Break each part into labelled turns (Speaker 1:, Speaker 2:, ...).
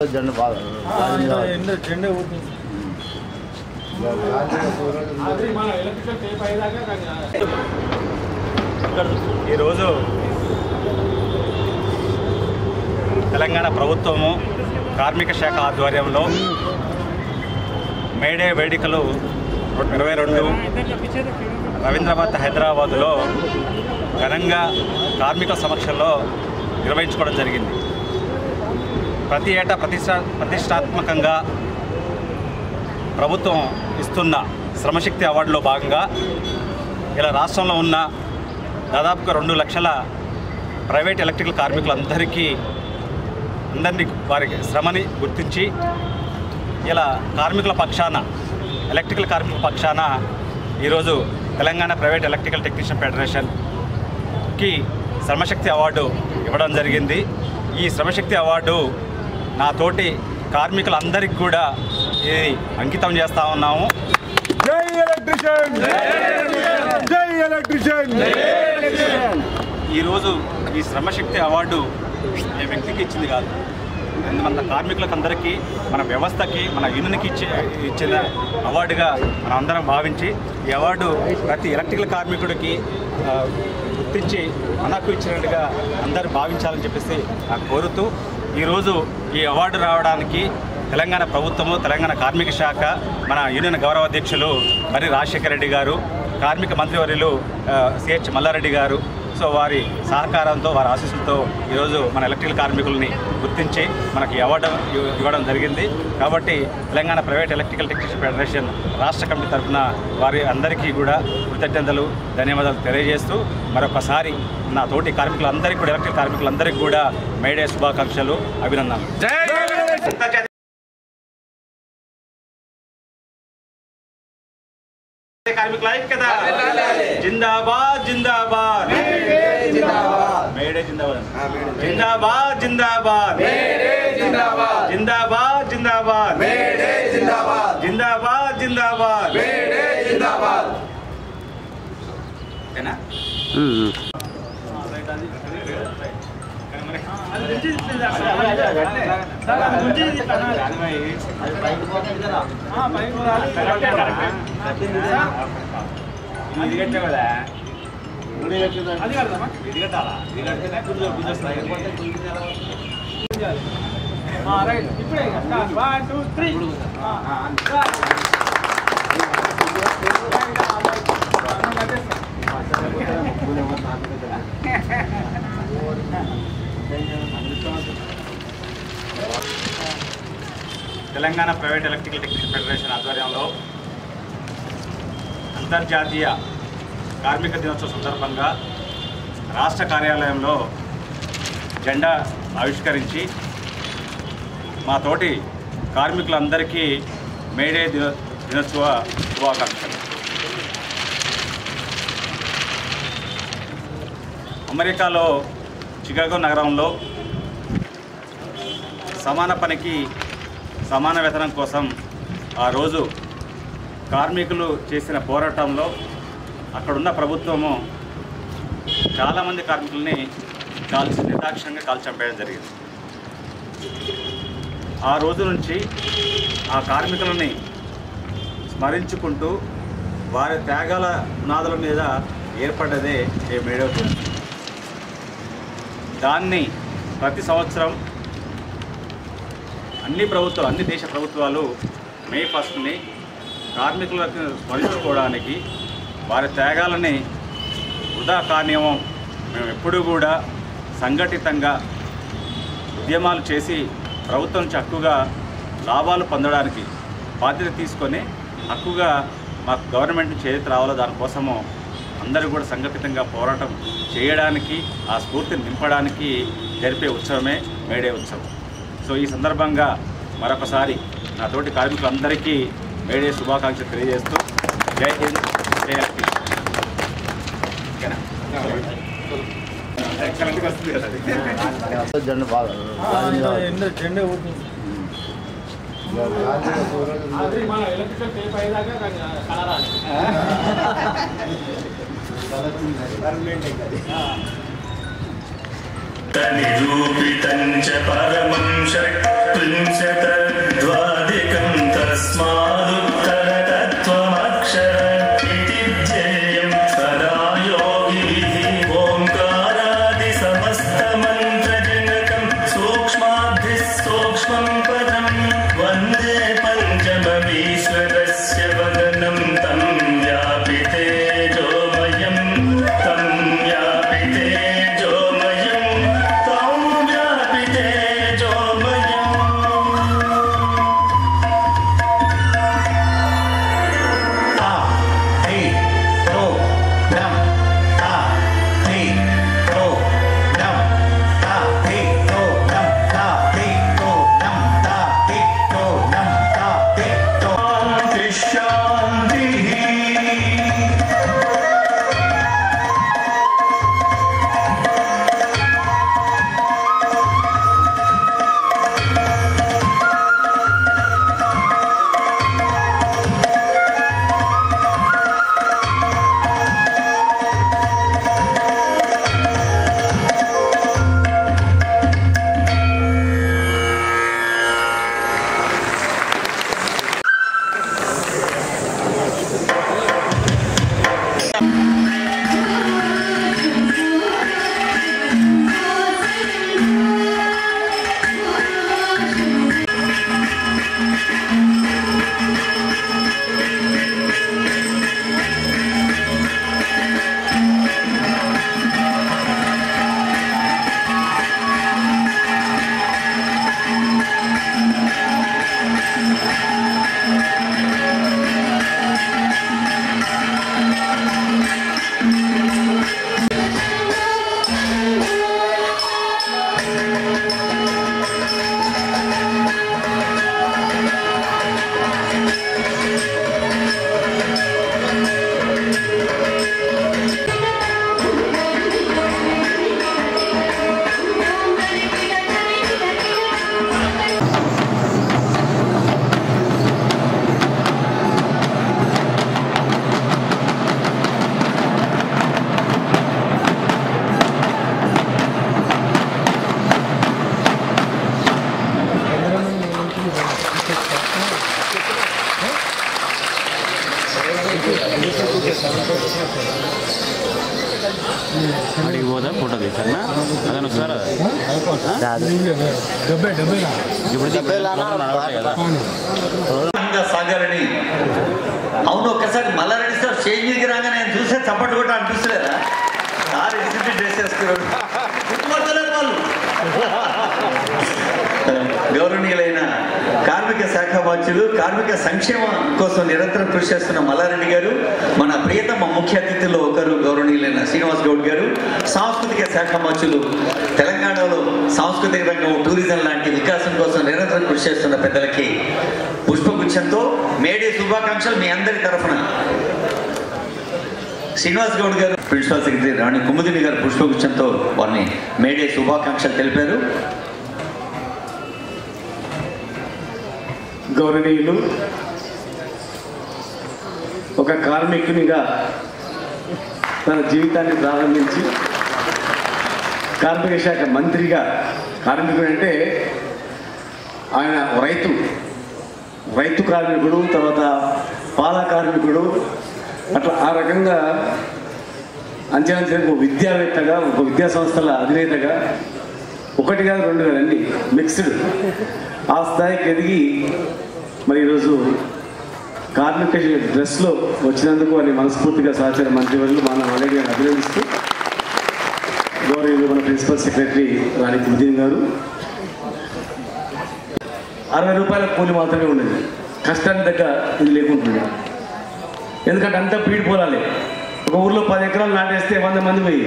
Speaker 1: జెండా
Speaker 2: జెండా
Speaker 3: ఈరోజు తెలంగాణ ప్రభుత్వము కార్మిక శాఖ ఆధ్వర్యంలో మేడే వేడుకలు 22 రవీంద్రనాథ్ హైదరాబాదులో ఘనంగా కార్మికుల సమక్షంలో నిర్వహించుకోవడం జరిగింది. ప్రతి ఏటా ప్రతిష్టాత్మకంగా ప్రభుత్వం ఇస్తున్న శ్రమశక్తి అవార్డులో భాగంగా ఇలా రాష్ట్రంలో ఉన్న దాదాపుగా 2 లక్షల ప్రైవేట్ ఎలక్ట్రికల్ కార్మికులందరినీ వారి శ్రమని గుర్తించి ఇలా కార్మికుల పక్షాన ఎలక్ట్రికల్ కార్మికుల పక్షాన ఈరోజు తెలంగాణ ప్రైవేట్ ఎలక్ట్రికల్ టెక్నీషియన్ ఫెడరేషన్కి శ్రమశక్తి అవార్డు ఇవ్వడం జరిగింది. ఈ శ్రమశక్తి అవార్డు నా తోటి కార్మికులందరికీ కూడా ఇది అంకితం చేస్తూ ఉన్నాము.
Speaker 2: జై ఎలక్ట్రిషియన్, జై ఎలక్ట్రిషియన్.
Speaker 3: ఈరోజు ఈ శ్రమశక్తి అవార్డు ఏ వ్యక్తికి ఇచ్చింది కాదు, మన కార్మికులకు అందరికీ, మన వ్యవస్థకి, మన యూనియన్కి ఇచ్చిన అవార్డుగా మనం అందరం భావించి ఈ అవార్డు ప్రతి ఎలక్ట్రికల్ కార్మికుడికి గుర్తించి మనకు ఇచ్చినట్టుగా అందరూ భావించాలని చెప్పేసి నాకు కోరుతూ ఈరోజు ఈ అవార్డు రావడానికి తెలంగాణ ప్రభుత్వము, తెలంగాణ కార్మిక శాఖ, మన యూనియన్ గౌరవ అధ్యక్షులు మరి రాజశేఖర రెడ్డి గారు, కార్మిక మంత్రివర్యులు సిహెచ్ మల్లారెడ్డి గారు, సో వారి సహకారంతో, వారి ఆశీస్సులతో ఈరోజు మన ఎలక్ట్రికల్ కార్మికులని గుర్తించి మనకి అవార్డు ఇవ్వడం జరిగింది. కాబట్టి Telangana private electrical technician federation రాష్ట్ర కమిటీ తరఫున వారి అందరికీ కూడా కృతజ్ఞతలు, ధన్యవాదాలు తెలియజేస్తూ మరొకసారి నా తోటి కార్మికులందరికీ కూడా, ఎలక్ట్రికల్ కార్మికులందరికీ కూడా మేడే శుభాకాంక్షలు, అభినందనలు. కార్మికుల ఐక్యత జిందాబాద్, జిందాబాద్, మేడే జిందాబాద్, జిందాబాద్, జిందాబాద్, జిందాబాద్, జిందాబాద్, జిందాబాద్, జిందాబాద్, ఓకేనా? Telangana private electrical technician federation ఆధ్వర్యంలో అంతర్జాతీయ కార్మిక దినోత్సవం సందర్భంగా రాష్ట్ర కార్యాలయంలో జెండా ఆవిష్కరించి మా తోటి కార్మికులందరికీ మేడే దినోత్సవ శుభాకాంక్షలు. అమెరికాలో చికాగో నగరంలో సమాన పనికి సమాన వేతనం కోసం ఆ రోజు కార్మికులు చేసిన పోరాటంలో అక్కడున్న ప్రభుత్వము చాలామంది కార్మికుల్ని నిర్దాక్షిణ్యంగా చంపేయడం జరిగింది. ఆ రోజు నుంచి ఆ కార్మికులని స్మరించుకుంటూ వారి త్యాగాల పునాదుల మీద ఏర్పడ్డదే ఈ మేడే దినోత్సవం. దాన్ని ప్రతి సంవత్సరం అన్ని దేశ ప్రభుత్వాలు మే 1ని కార్మికులకు స్మరించుకోవడానికి, వారి త్యాగాలని వృధా కానివ్వం, మేము ఎప్పుడూ కూడా సంఘటితంగా ఉద్యమాలు చేసి ప్రభుత్వం నుంచి హక్కుగా లాభాలు పొందడానికి బాధ్యత తీసుకొని హక్కుగా మాకు గవర్నమెంట్ చేతి రావాలో దానికోసము అందరూ కూడా సంఘటితంగా పోరాటం చేయడానికి, ఆ స్ఫూర్తిని నింపడానికి జరిపే ఉత్సవమే మేడే ఉత్సవం. సో ఈ సందర్భంగా మరొకసారి నా తోటి కార్మికులందరికీ మేడే శుభాకాంక్షలు తెలియజేస్తూ జై హింద్, జై ఎలక్ట్రిషియన్. ఓకేనా?
Speaker 2: జెండా జెండా
Speaker 1: निरूपितं च परमं षट्त्रिंशतद्वादिकं तस्मादुत्तरतत्त्वमक्षर इति ध्येयं सदा योगिविधि ओङ्कारादिसमस्तमन्त्रजनकं सूक्ष्माद्धिः सूक्ष्मं पदं वन्दे पञ्चममीश्वरस्य वदनं तं व्यापि तेजोमयं तं व्यापि तेजोमयं तं व्यापि तेजोमयम् ता हि तो नं ता हि तो नं ता हि तो नं ता हि तो नं ता हि तो नं ता हि तो शान्तिः
Speaker 4: అడిగి పోదా ఫోటో తీసానా అదను సార్ ఇప్పుడు
Speaker 5: సాగారని అవును ఒక్కసారి మల్లారెడ్డి సార్ స్టేజ్ మీదకి రాగా నేను చూసే చప్పట్లు కూడా అనిపిస్తలేదా సార్ ఎస్పీ డ్రెస్ వేసుకున్నాడు వాళ్ళు గౌరవనీయులైన కార్మిక శాఖ మంత్రులు కార్మిక సంక్షేమం కోసం నిరంతరం కృషి చేస్తున్న మల్లారెడ్డి గారు, మన ప్రియతమ ముఖ్య అతిథుల్లో ఒకరు గౌరవనీయులైన శ్రీనివాస్ గౌడ్ గారు, సాంస్కృతిక శాఖ మంత్రులు, తెలంగాణలో సాంస్కృతిక రంగం టూరిజం లాంటి వికాసం కోసం నిరంతరం కృషి చేస్తున్న పెద్దలకి పుష్పగుచ్చంతో మేడే శుభాకాంక్షలు మీ అందరి తరఫున. శ్రీనివాస్ గౌడ్ గారు ప్రిన్సిపల్ సెక్రటరీ రాణి కుముదిని గారు పుష్పగుచ్చంతో వారిని మేడే శుభాకాంక్షలు తెలిపారు.
Speaker 6: గౌరవనీయులు, ఒక కార్మికునిగా తన జీవితాన్ని ప్రారంభించి కార్మిక శాఖ మంత్రిగా, కార్మికుడు అంటే ఆయన రైతు కార్మికుడు, తర్వాత పాల కార్మికుడు, అట్లా ఆ రకంగా అంచెలంచె ఒక విద్యావేత్తగా, ఒక విద్యా సంస్థల అధినేతగా, ఒకటి కాదు రెండు కాదండి, మిక్స్డ్ ఆ స్థాయికి ఎదిగి మరి ఈరోజు కార్మిక డ్రెస్లో వచ్చినందుకు అని మనస్ఫూర్తిగా సహచార మంత్రివర్యులు మన మల్లెడ్డి గారిని అభినందిస్తూ, గౌరవనీయులు మన ప్రిన్సిపల్ సెక్రటరీ రాణి కుముదిని గారు, 60 రూపాయల కూలి మాత్రమే ఉండేది, కష్టాన్ని దగ్గర ఇది లేకుంటుంది. ఎందుకంటే అంతా పీడిపోలాలి. ఒక ఊర్లో 10 ఎకరాలు నాటేస్తే 100 మంది పోయి,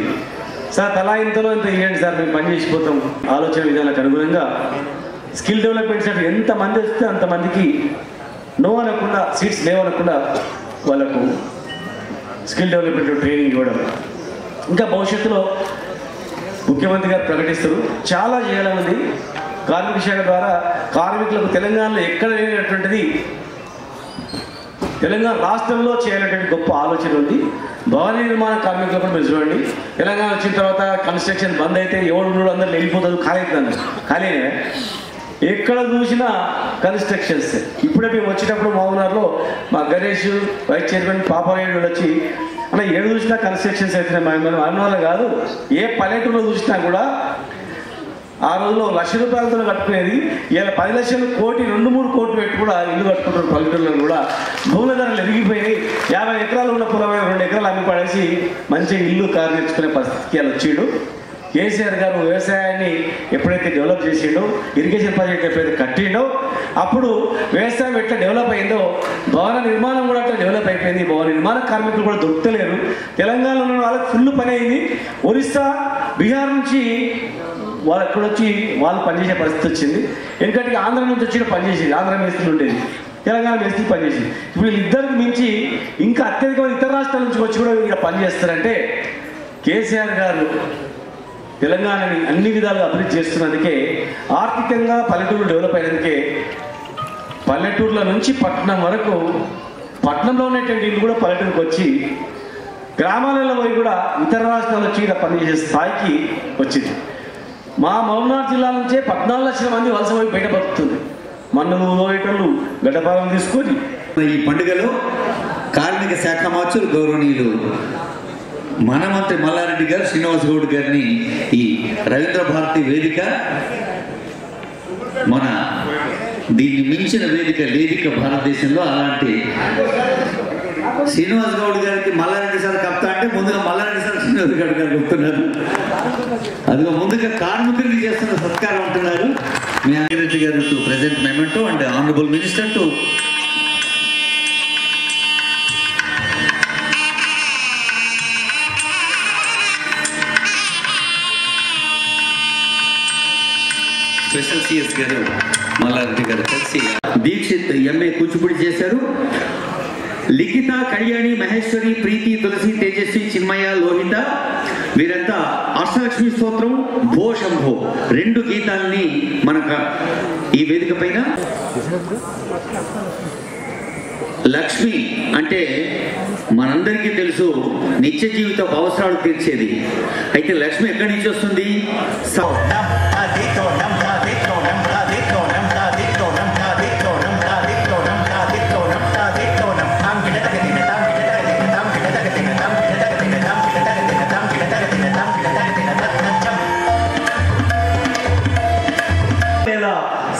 Speaker 6: సార్ తలా ఇంతలో ఇంత ఇవ్వండి సార్ మేము పని చేసిపోతాం ఆలోచన విధానాలకు అనుగుణంగా స్కిల్ డెవలప్మెంట్ సెంటర్ ఎంతమంది వస్తే అంతమందికి నో అనకుండా, సీట్స్ లేవనకుండా వాళ్ళకు స్కిల్ డెవలప్మెంట్ ట్రైనింగ్ ఇవ్వడం. ఇంకా భవిష్యత్తులో ముఖ్యమంత్రి గారు ప్రకటిస్తారు, చాలా చేయాలన్నది కార్మిక శాఖ ద్వారా కార్మికులకు తెలంగాణలో ఎక్కడ లేనటువంటిది తెలంగాణ రాష్ట్రంలో చేయాలనేటువంటి గొప్ప ఆలోచన ఉంది. భవన నిర్మాణ కార్మికులు కూడా మీరు చూడండి. తెలంగాణ వచ్చిన తర్వాత కన్స్ట్రక్షన్ బంద్ అయితే ఎవరు అందరూ వెళ్ళిపోతుంది, ఖాళీ అవుతుంది, ఖాళీనే. ఎక్కడ చూసినా కన్స్ట్రక్షన్స్. ఇప్పుడే మేము వచ్చేటప్పుడు మహబూబ్నగర్లో మా గణేష్ వైస్ చైర్మన్ పాపారాయుడు వచ్చి అలా ఏడు చూసినా కన్స్ట్రక్షన్స్ అవుతున్నాయి. మనం అన్నవాళ్ళు కాదు, ఏ పల్లెటూరులో చూసినా కూడా ఆ రోజుల్లో ₹1,00,000 కట్టుకునేది ఇలా 10 లక్షలు, కోటి, 2-3 కోట్లు పెట్టి కూడా ఇల్లు కట్టుకుంటున్నారు. పల్లెటూరులో కూడా భూముల ధరలు ఎదిగిపోయినాయి. 50 ఎకరాలు ఉన్న పొలమైన 2 ఎకరాలు అమ్మి పడేసి మంచిగా ఇల్లు కారు తెచ్చుకునే పరిస్థితికి అలా వచ్చిండు. కేసీఆర్ గారు వ్యవసాయాన్ని ఎప్పుడైతే డెవలప్ చేసిండో, ఇరిగేషన్ ప్రాజెక్ట్ ఎప్పుడైతే కట్టిండో, అప్పుడు వ్యవసాయం ఎట్లా డెవలప్ అయిందో భవన నిర్మాణం కూడా అట్లా డెవలప్ అయిపోయింది. భవన నిర్మాణ కార్మికులు కూడా దొరుకుతలేరు. తెలంగాణలో ఉన్న వాళ్ళకి ఫుల్ పని అయింది. ఒరిస్సా, బీహార్ నుంచి వాళ్ళు ఎక్కడ వచ్చి వాళ్ళు పనిచేసే పరిస్థితి వచ్చింది. ఎందుకంటే ఆంధ్ర నుంచి వచ్చి పనిచేసేది, ఆంధ్ర మేస్త్రులు ఉండేది, తెలంగాణ మేస్త్రి పనిచేసేది. ఇప్పుడు వీళ్ళిద్దరికి మించి ఇంకా అత్యధికమైన ఇతర రాష్ట్రాల నుంచి వచ్చి కూడా ఇక్కడ పనిచేస్తారంటే కేసీఆర్ గారు తెలంగాణని అన్ని విధాలుగా అభివృద్ధి చేస్తున్నందుకే, ఆర్థికంగా పల్లెటూరు డెవలప్ అయినందుకే పల్లెటూర్ల నుంచి పట్టణం వరకు, పట్టణంలో ఉన్నటువంటి ఇల్లు కూడా పల్లెటూరుకు వచ్చి గ్రామాలలో పోయి కూడా ఇతర రాష్ట్రాల వచ్చి ఇక్కడ పనిచేసే స్థాయికి వచ్చింది. మా మహబూబ్నగర్ జిల్లా నుంచే 14 లక్షల మంది వలస పోయి బయట బతుకుతుంది. మన్నులు పోయేటోళ్ళు గడ్డపాలెం తీసుకొని.
Speaker 5: ఈ పండుగలో కార్మిక శాఖ మంత్రులు గౌరవనీయులు మన మంత్రి మల్లారెడ్డి గారు, శ్రీనివాస్ గౌడ్ గారిని ఈ రవీంద్ర భారతి వేదిక, మన దీన్ని మించిన వేదిక భారతదేశంలో. అలాంటి శ్రీనివాస్ గౌడ్ గారికి మల్లారెడ్డి సార్ కప్తా అంటే ముందుగా మల్లారెడ్డి సార్ శ్రీనివాస్ గౌడ్ గారు చెప్తున్నారు. అదిగో ముందుగా కార్మికుడికి చేస్తున్న సత్కారం అంటున్నారు. మీ రెడ్డి గారు to present memento and honourable minister to special CS గారు మల్లారెడ్డి గారు కలిసి దీక్షిత్ ఎంఏ కూచిపూడి చేశారు. లిఖిత, కళ్యాణి, మహేశ్వరి, ప్రీతి, తులసి, తేజస్వి, చిన్మయ, లోహిత వీరంతా అష్టలక్ష్మి స్తోత్రం, భో శంభో 2 గీతాలని మనకు ఈ వేదిక పైన. లక్ష్మి అంటే మనందరికీ తెలుసు నిత్య జీవిత అవసరాలు తీర్చేది. అయితే లక్ష్మి ఎక్కడి నుంచి వస్తుంది?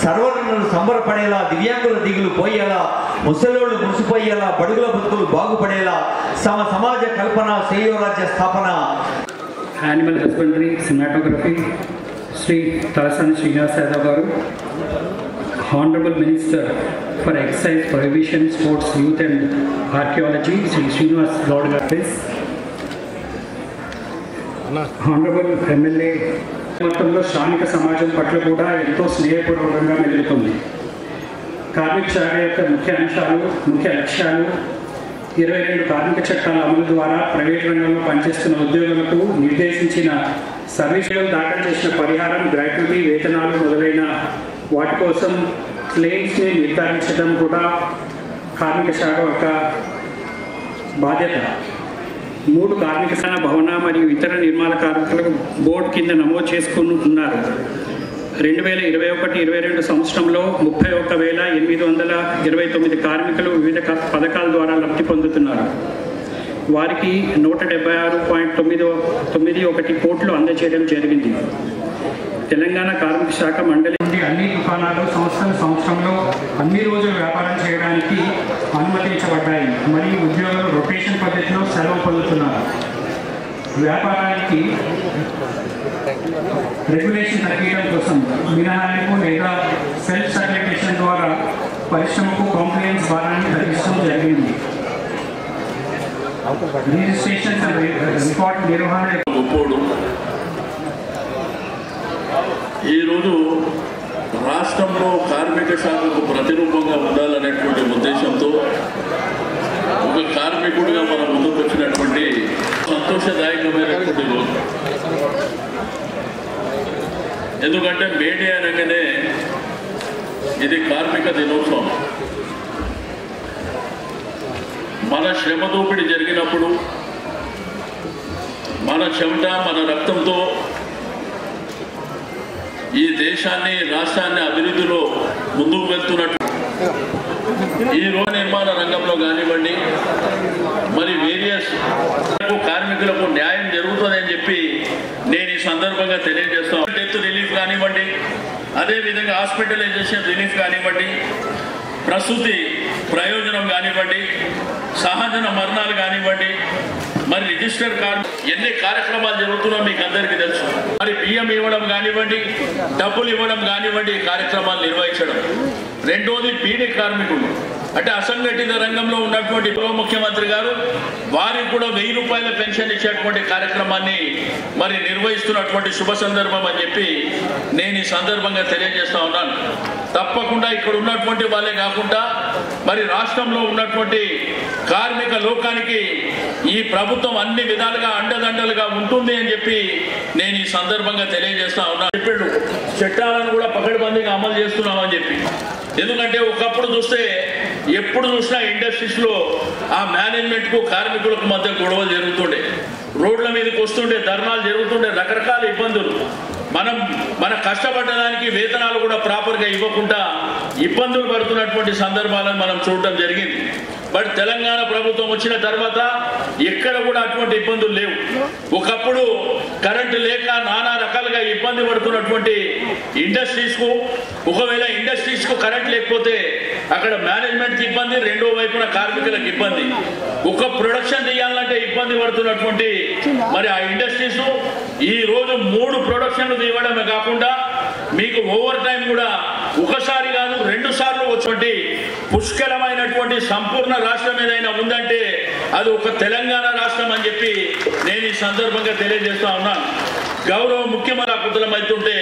Speaker 7: సర్వజనులు సంబరపడేలా, దివ్యాంగుల దిగులు పోయేలా, ముసలోళ్ళు ముసిపోయేలా, బడుగుల బతుకులు బాగుపడేలా, సమాజ కల్పన, శ్రేయోరాజ్య స్థాపన.
Speaker 8: Animal husbandry, cinematography Shri Talasani Srinivas Yadav garu, honourable minister for excise, prohibition, sports, youth and archaeology Shri Srinivas Goud garu, honourable MLA మొత్తంలో శ్రామిక సమాజం పట్ల కూడా ఎంతో స్నేహపూర్వకంగా మెలుగుతుంది. కార్మిక శాఖ యొక్క ముఖ్య లక్ష్యాలు 22 కార్మిక చట్టాల అమలు ద్వారా ప్రైవేట్ రంగంలో పనిచేస్తున్న ఉద్యోగులకు నిర్దేశించిన సర్వీసులు దాఖలు చేసిన పరిహారం, గ్రాట్యుటీ, వేతనాలు మొదలైన వాటి కోసం క్లెయిమ్స్ని నిర్ధారించడం కూడా కార్మిక శాఖ యొక్క బాధ్యత. 3 కార్మిక సంఘ భవన మరియు ఇతర నిర్మాణ కార్మికులకు బోర్డు కింద నమోదు చేసుకున్నారు. 2021-22 సంవత్సరంలో 31,829 కార్మికులు వివిధ పథకాల ద్వారా లబ్ధి పొందుతున్నారు. వారికి 176.91 కోట్లు అందజేయడం జరిగింది. తెలంగాణ కార్మిక శాఖ మండలి నుండి అన్ని దుకాణాలు సంవత్సరంలో అన్ని రోజులు వ్యాపారం చేయడానికి అనుమతించబడ్డాయి మరియు ఉద్యోగులు రొటేషన్ పద్ధతిలో సెలవు పొందుతున్నారు. వ్యాపారానికి రెగ్యులేషన్ తగ్గించడం కోసం మినహాయింపు లేదా సెల్ఫ్ సర్టిఫికేషన్ ద్వారా పరిశ్రమకు కాంప్లైన్స్ భారాన్ని తగ్గించడం జరిగింది. రిజిస్ట్రేషన్ రికార్డ్ నిర్వహణ
Speaker 9: ఈరోజు రాష్ట్రంలో కార్మిక శాఖకు ప్రతిరూపంగా ఉండాలనేటువంటి ఉద్దేశంతో ఒక కార్మికుడిగా మన ముందుకు వచ్చినటువంటి సంతోషదాయకమైనటువంటి రోజు. ఎందుకంటే మేడే అనగానే ఇది కార్మిక దినోత్సవం. మన శ్రమ దోపిడీ జరిగినప్పుడు మన చెమట మన రక్తంతో ఈ దేశాన్ని రాష్ట్రాన్ని అభివృద్ధిలో ముందుకు వెళ్తున్నట్టు ఈ రోజు నిర్మాణ రంగంలో కానివ్వండి మరి వేరియస్ కార్మికులకు న్యాయం జరుగుతుందని చెప్పి నేను ఈ సందర్భంగా తెలియజేస్తాను. డెత్ రిలీఫ్ కానివ్వండి, అదేవిధంగా హాస్పిటలైజేషన్ రిలీఫ్ కానివ్వండి, ప్రసూతి ప్రయోజనం కానివ్వండి, సహజ మరణాలు కానివ్వండి, మరి రిజిస్టర్ కార్డు ఎన్ని కార్యక్రమాలు జరుగుతున్నాయో మీకు అందరికీ తెలుసు. మరి బియ్యం ఇవ్వడం కానివ్వండి, డబ్బులు ఇవ్వడం కానివ్వండి, కార్యక్రమాలు నిర్వహించడం. రెండోది బీడీ కార్మికులు అంటే అసంఘటిత రంగంలో ఉన్నటువంటి ఉప ముఖ్యమంత్రి గారు వారికి కూడా 1000 రూపాయల పెన్షన్ ఇచ్చేటువంటి కార్యక్రమాన్ని మరి నిర్వహిస్తున్నటువంటి శుభ సందర్భం అని చెప్పి నేను ఈ సందర్భంగా తెలియజేస్తా ఉన్నాను. తప్పకుండా ఇక్కడ ఉన్నటువంటి వాళ్ళే కాకుండా మరి రాష్ట్రంలో ఉన్నటువంటి కార్మిక లోకానికి ఈ ప్రభుత్వం అన్ని విధాలుగా అండదండలుగా ఉంటుంది అని చెప్పి నేను ఈ సందర్భంగా తెలియజేస్తా ఉన్నాను. చెప్పాడు చట్టాలను కూడా పకడ్బందీగా అమలు చేస్తున్నామని చెప్పి. ఎందుకంటే ఒకప్పుడు చూస్తే ఎప్పుడు చూసినా ఇండస్ట్రీస్ లో ఆ మేనేజ్మెంట్ కు కార్మికులకు మధ్య గొడవలు జరుగుతుండే, రోడ్ల మీదకి వస్తుండే, ధర్నాలు జరుగుతుండే, రకరకాల ఇబ్బందులు. మన కష్టపడడానికి వేతనాలు కూడా ప్రాపర్ గా ఇవ్వకుండా ఇబ్బందులు పడుతున్నటువంటి సందర్భాలను మనం చూడటం జరిగింది. బట్ తెలంగాణ ప్రభుత్వం వచ్చిన తర్వాత ఎక్కడ కూడా అటువంటి ఇబ్బందులు లేవు. ఒకప్పుడు కరెంటు లేక నానా రకాలుగా ఇబ్బంది పడుతున్నటువంటి ఇండస్ట్రీస్ కు, ఒకవేళ ఇండస్ట్రీస్ కు కరెంట్ లేకపోతే అక్కడ మేనేజ్మెంట్ కి ఇబ్బంది, రెండో వైపున కార్మికులకు ఇబ్బంది. ఒక ప్రొడక్షన్ తీయాలంటే ఇబ్బంది పడుతున్నటువంటి మరి ఆ ఇండస్ట్రీస్ ఈ రోజు 3 ప్రొడక్షన్లు తీయడమే కాకుండా మీకు ఓవర్ టైం కూడా ఒకసారి కాదు 2 సార్లు వచ్చి పుష్కలమైనటువంటి సంపూర్ణ రాష్ట్రం ఏదైనా ఉందంటే అది ఒక తెలంగాణ రాష్ట్రం అని చెప్పి నేను ఈ సందర్భంగా తెలియజేస్తా ఉన్నాను. గౌరవ ముఖ్యమంత్రి కుతలమైతుంటే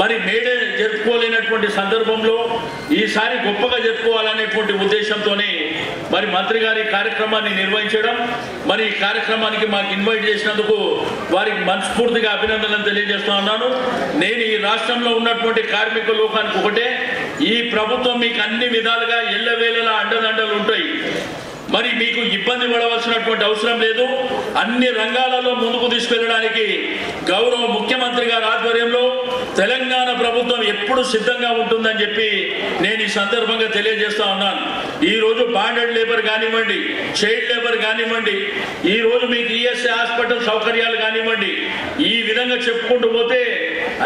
Speaker 9: మరి మేడే జరుపుకోలేనటువంటి సందర్భంలో ఈసారి గొప్పగా జరుపుకోవాలనేటువంటి ఉద్దేశంతోనే మరి మంత్రి గారి కార్యక్రమాన్ని నిర్వహించడం, మరి ఈ కార్యక్రమానికి మాకు ఇన్వైట్ చేసినందుకు వారికి మనస్ఫూర్తిగా అభినందనలు తెలియజేస్తా ఉన్నాను. నేను ఈ రాష్ట్రంలో ఉన్నటువంటి కార్మిక లోకానికి ఒకటే, ఈ ప్రభుత్వం మీకు అన్ని విధాలుగా ఎల్లవేళలా అండదండలు ఉంటాయి. మరి మీకు ఇబ్బంది పడవలసినటువంటి అవసరం లేదు. అన్ని రంగాలలో ముందుకు తీసుకెళ్లడానికి గౌరవ ముఖ్యమంత్రి గారి ఆధ్వర్యంలో తెలంగాణ ప్రభుత్వం ఎప్పుడు సిద్ధంగా ఉంటుందని చెప్పి నేను ఈ సందర్భంగా తెలియజేస్తా ఉన్నాను. ఈ రోజు బాండెడ్ లేబర్ కానివ్వండి, చైల్డ్ లేబర్ కానివ్వండి, ఈ రోజు మీకు ఈఎస్ఐ హాస్పిటల్ సౌకర్యాలు కానివ్వండి, ఈ విధంగా చెప్పుకుంటూ పోతే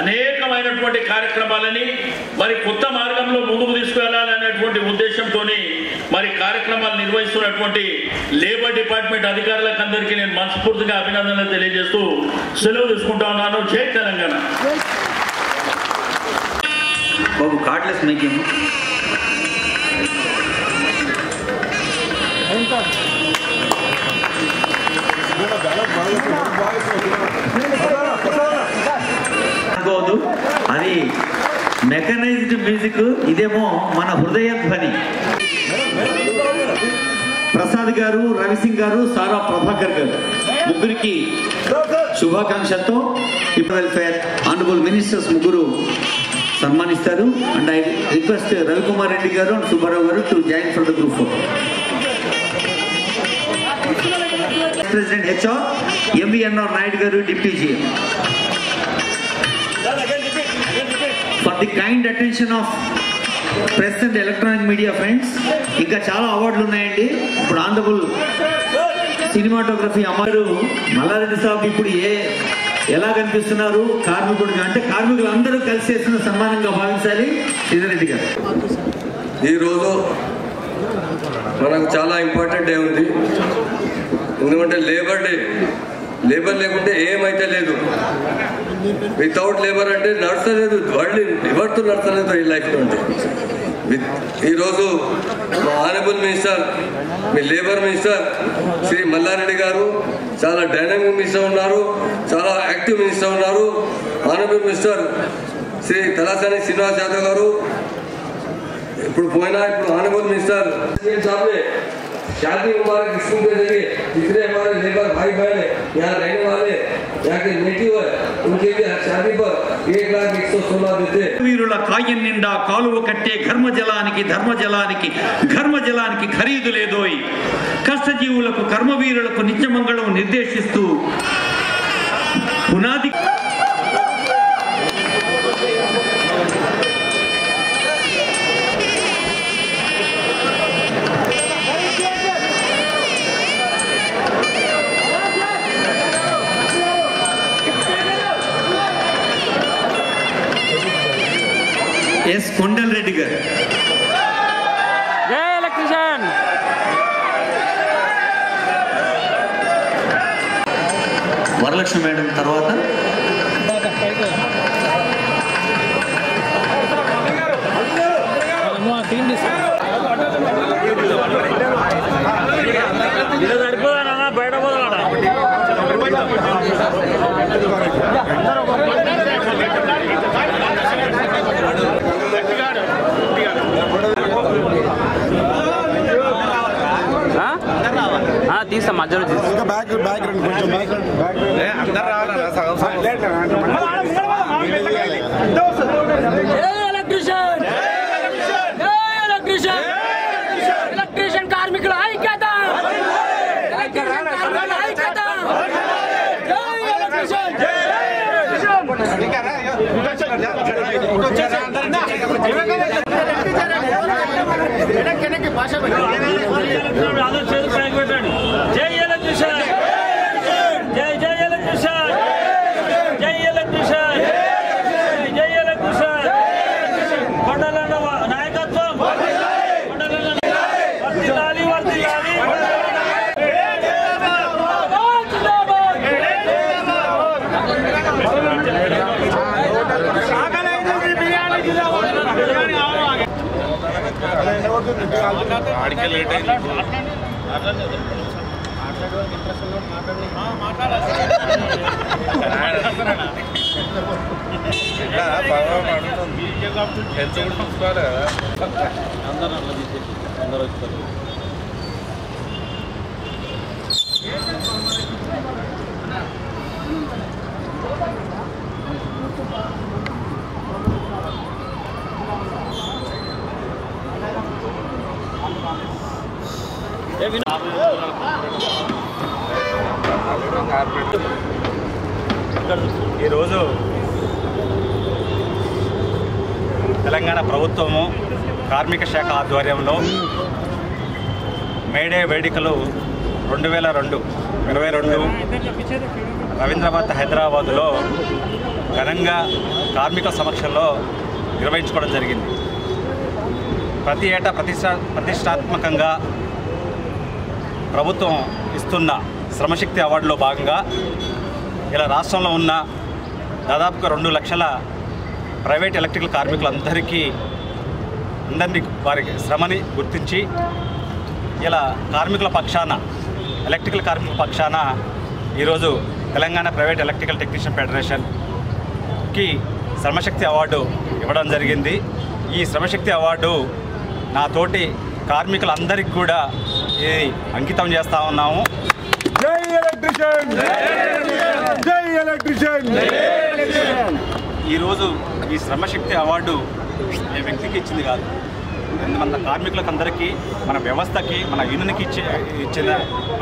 Speaker 9: అనేకమైనటువంటి కార్యక్రమాలని మరి కొత్త మార్గంలో ముందుకు తీసుకువెళ్లాలనేటువంటి ఉద్దేశంతో మరి కార్యక్రమాలు నిర్వహిస్తున్నటువంటి లేబర్ డిపార్ట్మెంట్ అధికారులకు అందరికీ నేను మనస్ఫూర్తిగా అభినందనలు తెలియజేస్తూ సెలవు తీసుకుంటా ఉన్నాను. జై తెలంగాణ.
Speaker 5: బాబు కార్డ్లెస్ మేకింగ్ అనుకోవద్దు, అది మెకనైజ్డ్ మ్యూజిక్, ఇదేమో మన హృదయ ధ్వని. ప్రసాద్ గారు, రవిసింగ్ గారు, సారా ప్రభాకర్ గారు ముగ్గురికి శుభాకాంక్షలతో వెల్ఫేర్ ఆనరబుల్ మినిస్టర్స్ ముగ్గురు సన్మానిస్తారు. And I request Ravikumar Reddy garu and Subbarao garu to join for the group photo. President HR MVNR Naidu garu, deputy GM, for the kind attention of press and electronic media friends. ఇంకా చాలా అవార్డులు ఉన్నాయండి. ఇప్పుడు ఆనరబుల్ సినిమాటోగ్రఫీ అమ్మారు మల్లారెడ్డి సాబ్ ఇప్పుడు ఎలా కనిపిస్తున్నారు కార్మికుడిగా అంటే కార్మికులు అందరూ కలిసి చేస్తున్న సన్మానంగా భావించాలి. శ్రీధరెడ్డి గారు,
Speaker 10: ఈరోజు మనకు చాలా ఇంపార్టెంట్ డే ఉంది. ఎందుకంటే లేబర్ డే. లేబర్ లేకుంటే ఏమైతే లేదు. వితౌట్ లేబర్ అంటే నడచలేదు, వరల్డ్ ఎవరితో నడచలేదు ఈ లైఫ్లో. అంటే ఈరోజు మా ఆనరబుల్ మినిస్టర్, మీ లేబర్ మినిస్టర్ శ్రీ మల్లారెడ్డి గారు చాలా డైనమిక్ మినిస్టర్ ఉన్నారు, చాలా యాక్టివ్ మినిస్టర్ ఉన్నారు. ఆనరబుల్ మినిస్టర్ శ్రీ తలాసాని శ్రీనివాస్ యాదవ్ గారు ఇప్పుడు ఆనరబుల్ मिनिस्टर साहब ने शादी मुबारक स्कूल के जरिए जितने हमारे लेबर भाई बहन है यहाँ रहने वाले यहाँ के नेटिव है उनके लिए शादी पर 1,116 देते
Speaker 5: వీరుల కాయం నిండా కాలువ కట్టే ఘర్మజలానికి ఖరీదు లేదోయ్. కష్టజీవులకు కర్మవీరులకు నిత్యమంగళం నిర్దేశిస్తూ
Speaker 4: జై ఎలక్ట్రీషియన్
Speaker 5: వరలక్ష్మి మేడం తర్వాత
Speaker 4: బయట పోదాడా తీస్తా మధ్యలో తీస్తా
Speaker 11: ఎలక్ట్రీషియన్ కార్మికుల ఐక్యత
Speaker 4: జై ఎలక్ట్రీషియన్ జై జై ఎలక్ట్రీషియన్ జై ఎలక్ట్రీషియన్ జై ఎలక్ట్రీషియన్ మండల నాయకత్వం వర్ధిల్లాలి వర్ధిల్లాలి
Speaker 3: ఆడికే లేట్ అయింది ఈరోజు తెలంగాణ ప్రభుత్వము కార్మిక శాఖ ఆధ్వర్యంలో మేడే వేడుకలు 2022 రవీంద్రనాథ్ హైదరాబాదులో ఘనంగా కార్మికుల సమక్షంలో నిర్వహించుకోవడం జరిగింది. ప్రతి ఏటా ప్రతిష్టాత్మకంగా ప్రభుత్వం ఇస్తున్న శ్రమశక్తి అవార్డులో భాగంగా ఇలా రాష్ట్రంలో ఉన్న దాదాపుగా 2 లక్షల ప్రైవేట్ ఎలక్ట్రికల్ కార్మికులందరినీ వారి శ్రమని గుర్తించి ఇలా కార్మికుల పక్షాన ఎలక్ట్రికల్ కార్మికుల పక్షాన ఈరోజు తెలంగాణ ప్రైవేట్ ఎలక్ట్రికల్ టెక్నీషియన్ ఫెడరేషన్కి శ్రమశక్తి అవార్డు ఇవ్వడం జరిగింది. ఈ శ్రమశక్తి అవార్డు నా తోటి కార్మికులందరికీ కూడా ఇది అంకితం చేస్తూ ఉన్నాము.
Speaker 2: జై ఎలక్ట్రీషియన్ జై ఎలక్ట్రీషియన్.
Speaker 3: ఈరోజు ఈ శ్రమశక్తి అవార్డు ఏ వ్యక్తికి ఇచ్చింది కాదు, మన కార్మికులకు అందరికీ, మన వ్యవస్థకి, మన యూనియన్కి ఇచ్చిన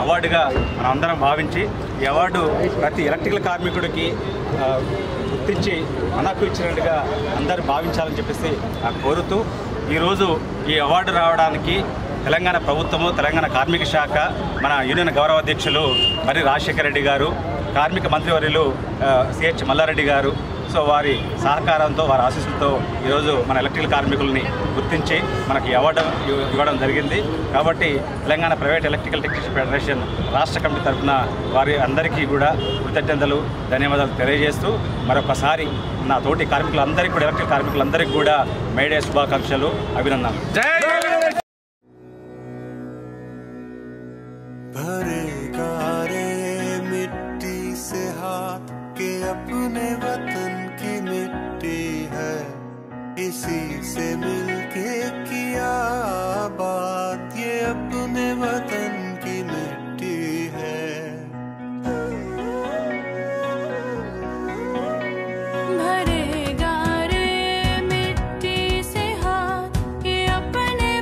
Speaker 3: అవార్డుగా మనం అందరం భావించి ఈ అవార్డు ప్రతి ఎలక్ట్రికల్ కార్మికుడికి గుర్తించి మనకు ఇచ్చినట్టుగా అందరూ భావించాలని చెప్పేసి కోరుతూ ఈరోజు ఈ అవార్డు రావడానికి తెలంగాణ ప్రభుత్వము, తెలంగాణ కార్మిక శాఖ, మన యూనియన్ గౌరవ అధ్యక్షులు మరి రాజశేఖర రెడ్డి గారు, కార్మిక మంత్రివర్యులు సిహెచ్ మల్లారెడ్డి గారు, సో వారి సహకారంతో, వారి ఆశీస్సులతో ఈరోజు మన ఎలక్ట్రికల్ కార్మికుల్ని గుర్తించి మనకి అవార్డు ఇవ్వడం జరిగింది. కాబట్టి Telangana private electrical technician federation రాష్ట్ర కమిటీ తరఫున వారి అందరికీ కూడా కృతజ్ఞతలు, ధన్యవాదాలు తెలియజేస్తూ మరొకసారి నా తోటి కార్మికులందరికీ కూడా, ఎలక్ట్రికల్ కార్మికులందరికీ కూడా మేడే శుభాకాంక్షలు, అభినందనలు.
Speaker 12: अपने वतन की मिट्टी है, इसी से मिलके किया बात, ये अपने वतन की मिट्टी है।
Speaker 13: भरेगा रे मिट्टी से हाथ, ये अपने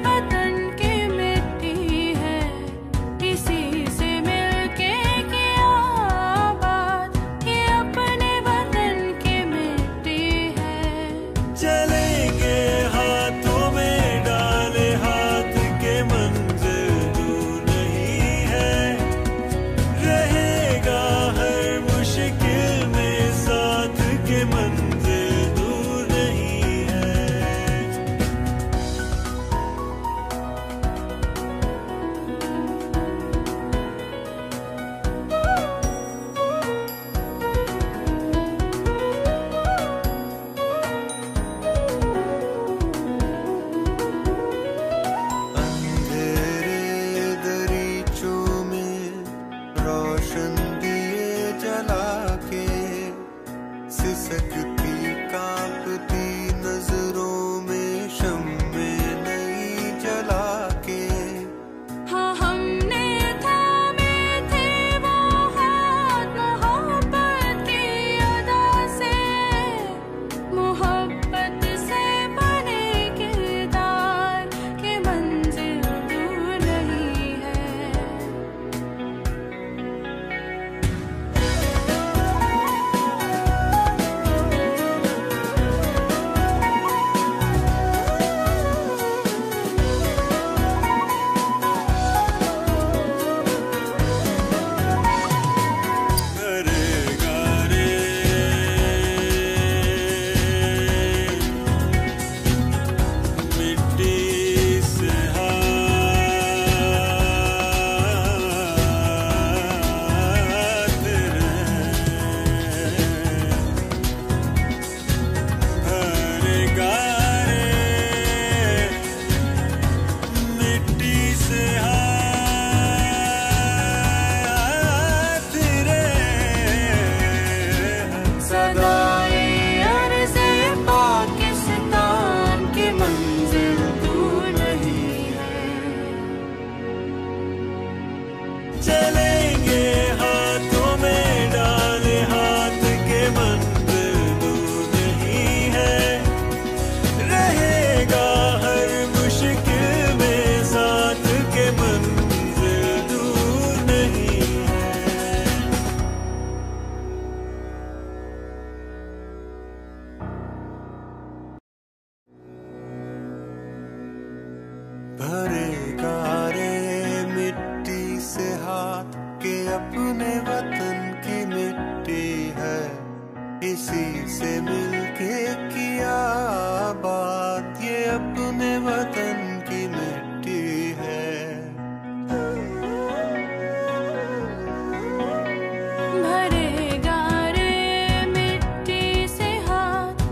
Speaker 12: भरे गारे मिट्टी से हाथ के अपने वतन की मिट्टी है, इसी से मिलके किया बात, ये अपने वतन की मिट्टी है। भरे गारे मिट्टी से हाथ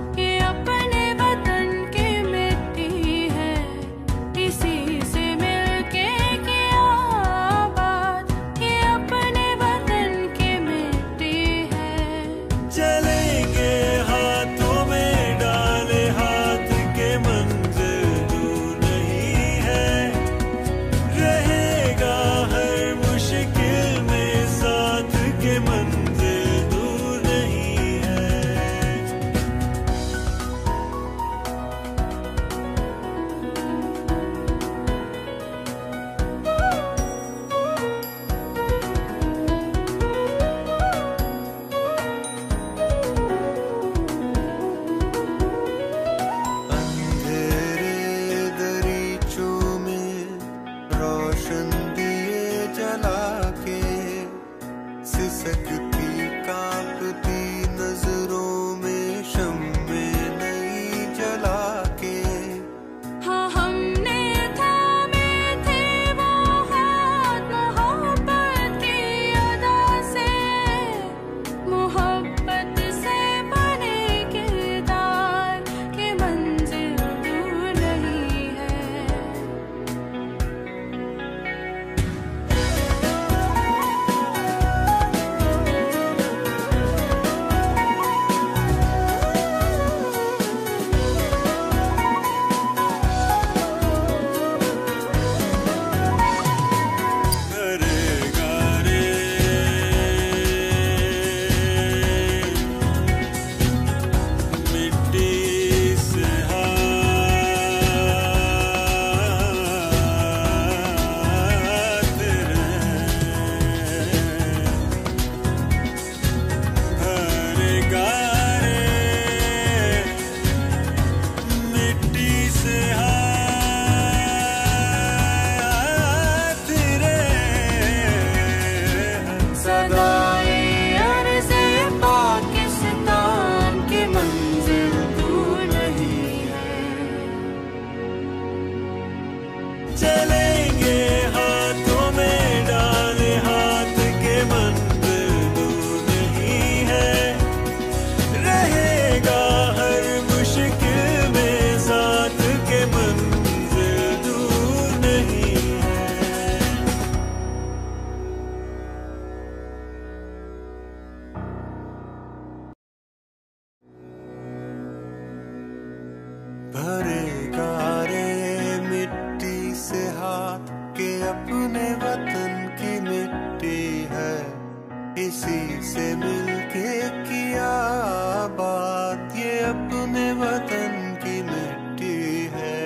Speaker 12: के अपने वतन की मिट्टी है, इसी से मिलके किया बात, ये अपने वतन की मिट्टी है।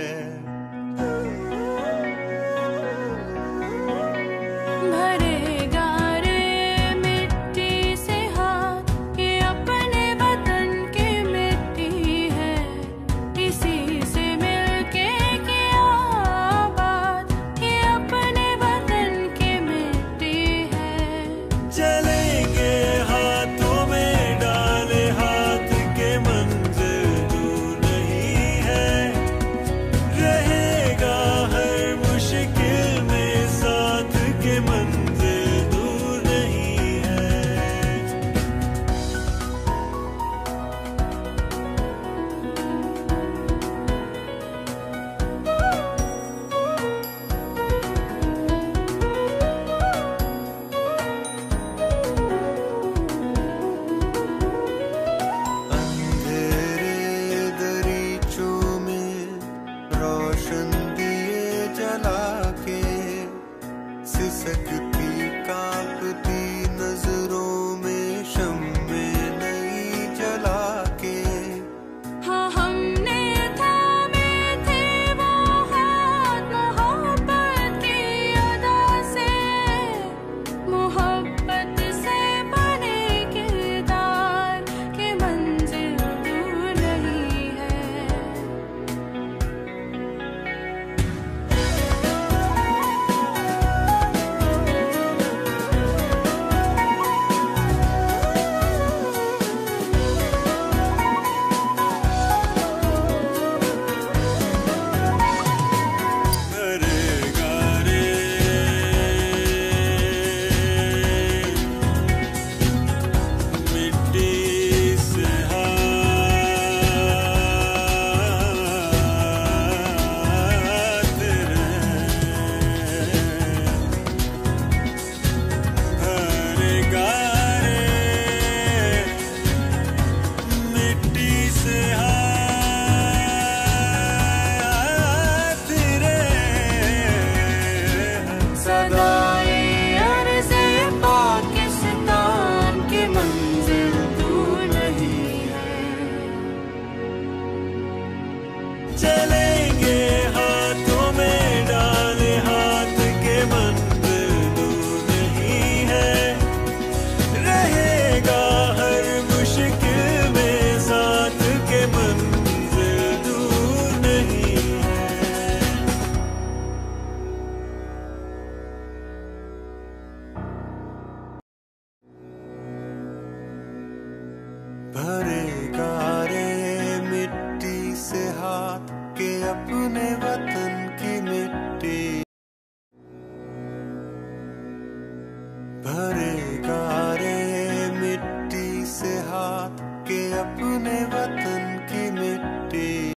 Speaker 12: भरेगा